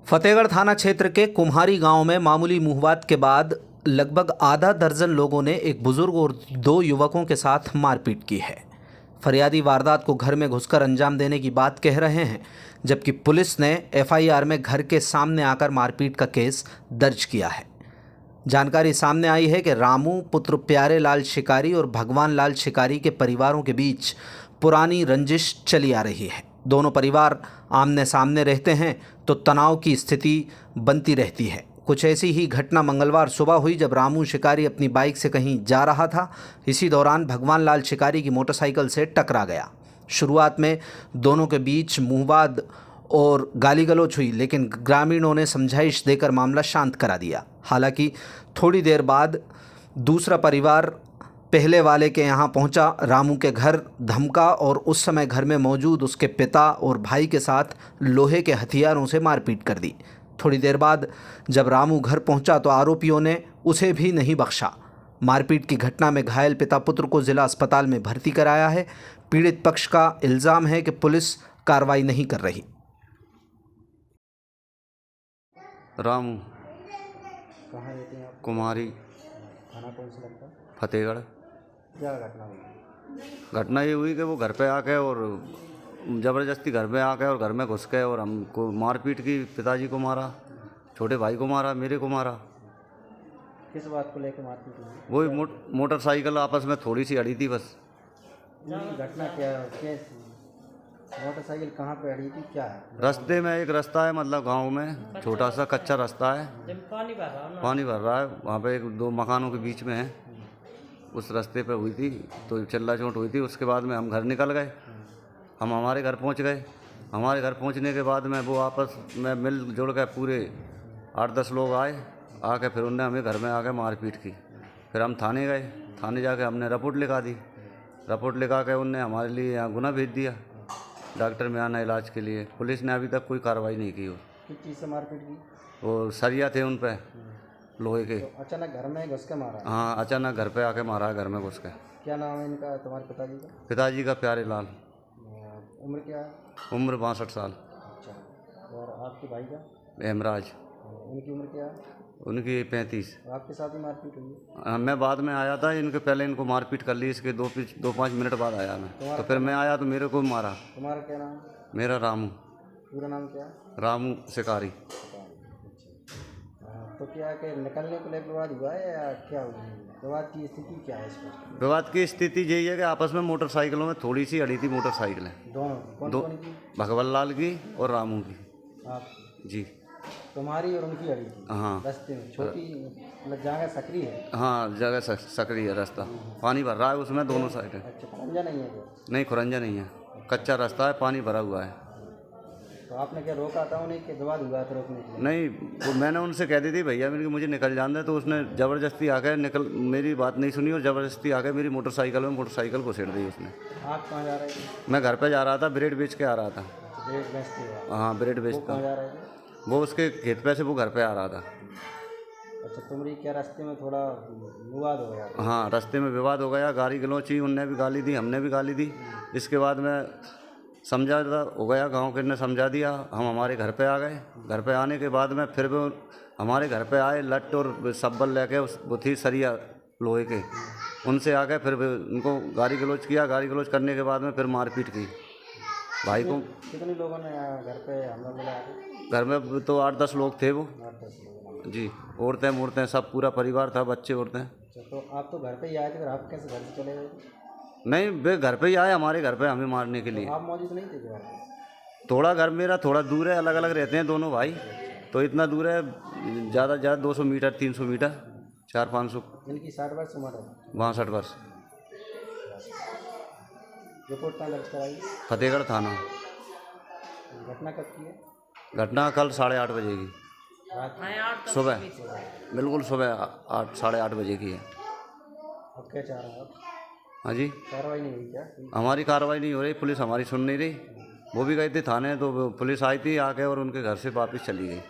फतेहगढ़ थाना क्षेत्र के कुम्हारी गांव में मामूली मुहवात के बाद लगभग आधा दर्जन लोगों ने एक बुजुर्ग और दो युवकों के साथ मारपीट की है। फरियादी वारदात को घर में घुसकर अंजाम देने की बात कह रहे हैं, जबकि पुलिस ने एफआईआर में घर के सामने आकर मारपीट का केस दर्ज किया है। जानकारी सामने आई है कि रामू पुत्र प्यारे लाल शिकारी और भगवान लाल शिकारी के परिवारों के बीच पुरानी रंजिश चली आ रही है। दोनों परिवार आमने सामने रहते हैं तो तनाव की स्थिति बनती रहती है। कुछ ऐसी ही घटना मंगलवार सुबह हुई जब रामू शिकारी अपनी बाइक से कहीं जा रहा था। इसी दौरान भगवान लाल शिकारी की मोटरसाइकिल से टकरा गया। शुरुआत में दोनों के बीच मुहवाद और गाली गलौज हुई, लेकिन ग्रामीणों ने समझाइश देकर मामला शांत करा दिया। हालांकि थोड़ी देर बाद दूसरा परिवार पहले वाले के यहाँ पहुँचा, रामू के घर धमका और उस समय घर में मौजूद उसके पिता और भाई के साथ लोहे के हथियारों से मारपीट कर दी। थोड़ी देर बाद जब रामू घर पहुँचा तो आरोपियों ने उसे भी नहीं बख्शा। मारपीट की घटना में घायल पिता पुत्र को जिला अस्पताल में भर्ती कराया है। पीड़ित पक्ष का इल्ज़ाम है कि पुलिस कार्रवाई नहीं कर रही। रामू कहाँ रहते हैं आप? कुम्हारी, थाना कौन सा लगता है? फतेहगढ़। क्या घटना हुई? घटना ये हुई कि वो घर पे आके और ज़बरदस्ती घर में आके और घर में घुस गए और हमको मारपीट की। पिताजी को मारा, छोटे भाई को मारा, मेरे को मारा। किस बात को लेकर मारपीट हुई? वही मोटरसाइकिल आपस में थोड़ी सी अड़ी थी बस। ये घटना क्या मोटरसाइकिल कहाँ पे अड़ी थी, क्या है? रास्ते में एक रास्ता है, मतलब गांव में छोटा सा कच्चा रास्ता है, पानी भर रहा है, वहाँ पे एक दो मकानों के बीच में है। उस रास्ते पे हुई थी तो चिल्ला चोट हुई थी। उसके बाद में हम घर निकल गए, हम हमारे घर पहुँच गए। हमारे घर पहुँचने के बाद में वो आपस में मिल जुल के पूरे 8-10 लोग आए, आके फिर उनने हमें घर में आके मारपीट की। फिर हम थाने गए, थाने जाके हमने रिपोर्ट लिखा दी। रिपोर्ट लिखा के उनने हमारे लिए यहाँ गुना भेज दिया डॉक्टर में आना इलाज के लिए। पुलिस ने अभी तक कोई कार्रवाई नहीं की। किस चीज़ से मारपीट की? वो सरिया थे उन पे लोहे के। तो अचानक घर में घुस के मारा? हाँ, अचानक घर पे आके मारा, घर में घुस के। क्या नाम है इनका, तुम्हारे पिताजी का? पिताजी का प्यारे लाल। उम्र क्या है? उम्र 62 साल। अच्छा, और आपके भाई का? हेमराज। उनकी उम्र क्या है? उनकी 35। आपके साथ ही मारपीट हुई है? हाँ, मैं बाद में आया था, इनके पहले इनको मारपीट कर ली। इसके 2-5 मिनट बाद आया मैं, तो फिर मैं आया तो मेरे को मारा। तुम्हारा क्या नाम? मेरा रामू। पूरा नाम क्या है? रामू शिकारी। तो क्या है कि निकलने को लेकर विवाद हुआ है या क्या हुआ? विवाद की स्थिति क्या है इस पर? विवाद की स्थिति यही है कि आपस में मोटरसाइकिलों में थोड़ी सी अड़ी थी मोटरसाइकिलें। दोनों कौन की? भगवान लाल की और रामू की। आप जी। तुम्हारी और उनकी अड़ी थी? हाँ। रास्ते में छोटी, मतलब जगह सक्रिय है? हाँ, जगह सक्रिय है, रास्ता पानी भर रहा है उसमें दोनों साइड है। अच्छा, खुरंजा नहीं है क्या? नहीं, खुरंजा नहीं है, कच्चा रास्ता है, पानी भरा हुआ है। तो आपने क्या रोका था उन्हें कि विवाद हुआ था रोकने के लिए? नहीं, वो मैंने उनसे कह दी थी भैया मेरी मुझे निकल जाना है, तो उसने ज़बरदस्ती आकर मेरी बात नहीं सुनी और ज़बरदस्ती आकर मेरी मोटरसाइकिल को छेड़ दी उसने। आप कहाँ जा रहे थे? मैं घर पे जा रहा था, ब्रेड बेच के आ रहा था। ब्रेड बेचते हो आप? हाँ, ब्रेड वो बेचता। कहाँ जा रहे थे? वो उसके खेत पे से वो घर पे आ रहा था। अच्छा, तुम्हारी क्या रास्ते में थोड़ा विवाद हो गया? हाँ, रास्ते में विवाद हो गया, गाली गलौच हुई, उनने भी गाली दी, हमने भी गाली दी। इसके बाद में समझा हो गया, गांव के ने समझा दिया, हम हमारे घर पे आ गए। घर पे आने के बाद में फिर वो हमारे घर पे आए, लट और सब्बल लेके, वो थी सरिया लोहे के, उनसे आके फिर उनको गाली गलौच किया। गाली गलौच करने के बाद में फिर मारपीट की भाई को। कितने लोगों ने घर पे हमला बोला? घर में तो 8-10 लोग थे वो। 8-10 लोग जी, औरतें सब पूरा परिवार था, बच्चे औरतें। अच्छा, तो आप तो घर पे ही आए थे, फिर आप कैसे घर से चले गए? नहीं, वे घर पे ही आए, हमारे घर पे हमें मारने के लिए। तो आप मौजूद नहीं थे घर? थोड़ा घर मेरा थोड़ा दूर है, अलग अलग रहते हैं दोनों भाई, तो इतना दूर है, ज़्यादा 200 मीटर 300 मीटर 400-500। इनकी 60 वर्ष उम्र है? 62 वर्ष। रिपोर्ट कहाँ दर्ज कराई? फतेहगढ़ थाना। घटना कब की है? घटना कल 8:30 बजे की, रात सुबह, बिल्कुल सुबह 8-8:30 बजे की है। अब क्या चाह रहे हैं आप? हाँ जी, कार्रवाई नहीं हुई क्या? हमारी कार्रवाई नहीं हो रही, पुलिस हमारी सुन नहीं रही। वो भी गई थी थाने, तो पुलिस आई थी आके और उनके घर से वापस चली गई।